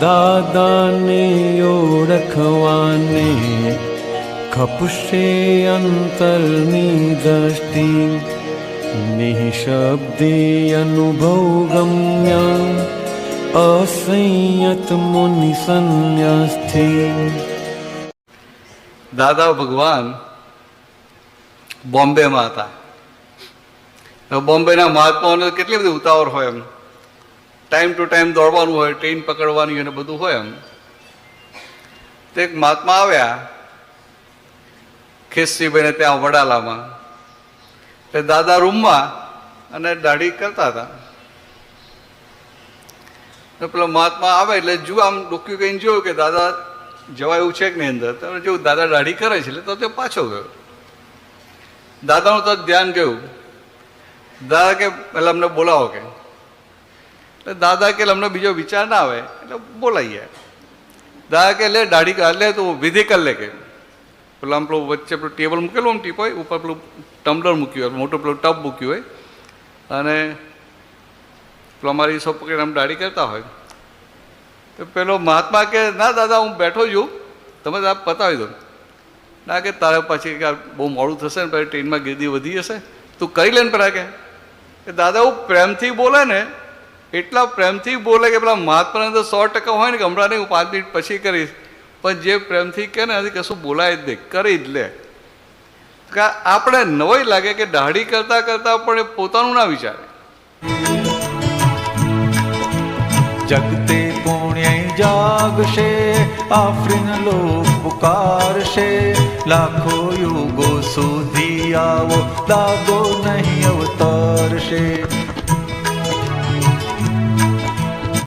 દાદાને ઓળખવાને ખપશે અંતરની દ્રષ્ટિ, નિઃશબ્દે અનુભવ ગમ્ય અસંયત મુનિ સંન્યાસથી. દાદા ભગવાન બોમ્બેમાં હતા. બોમ્બેના મહાત્માઓને કેટલી બધી ઉતાવળ હોય, એમ ટાઈમ ટુ ટાઈમ દોડવાનું હોય, ટ્રેન પકડવાની અને બધું હોય. એમ તે એક મહાત્મા આવ્યા ખેસરીભાઈને ત્યાં વડાલામાં. એટલે દાદા રૂમમાં અને દાઢી કરતા હતા. પેલો મહાત્મા આવે એટલે જુઓ, આમ ડોક્યું કહીને જોયું કે દાદા જવા એવું છે કે નહીં અંદર. તમે જોયું દાદા દાઢી કરે છે, એટલે તો તે પાછો ગયો. દાદાનું તો ધ્યાન ગયું. દાદા કે પેલા અમને બોલાવો કે. એટલે દાદા કે અમને બીજો વિચાર ના આવે એટલે બોલાઈએ. દાદા કે લે દાઢી એટલે તું વિધિ કર લે કે. પેલા આમ પેલું વચ્ચે પેલું ટેબલ મૂકેલું આમ ટીપ હોય, ઉપર પેલું ટમ્બલર મૂક્યું હોય, મોટું પેલું ટબ મૂક્યું હોય, અને પેલો અમારી સો પકડીને આમ દાઢી કરતા હોય. તો પેલો મહાત્મા કે ના દાદા હું બેઠો છું, તમે આ પતાવી દો. ના કે તારે પછી બહુ મોડું થશે ને પછી ટ્રેનમાં ગીર્દી વધી જશે, તું કરી લે ને પેલા કે. દાદા હું પ્રેમથી બોલે ને, એટલા પ્રેમથી બોલે કે પેલા મહાત્માને તો 100% હોય ને કે હમણાં નહીં, હું 5 મિનિટ પછી કરીશ. પણ જે પ્રેમથી કહે ને હજી કશું બોલાય જ નહીં, કરી જ લે. આપણે નવાઈ લાગે કે દાઢી કરતા કરતા પણ એ પોતાનું ના વિચારે. જગતે પુણ્ય જાગશે, આફરીન લોક પુકારશે, લાખો યુગો સુધી આવો દાદો નહીં અવતરશે.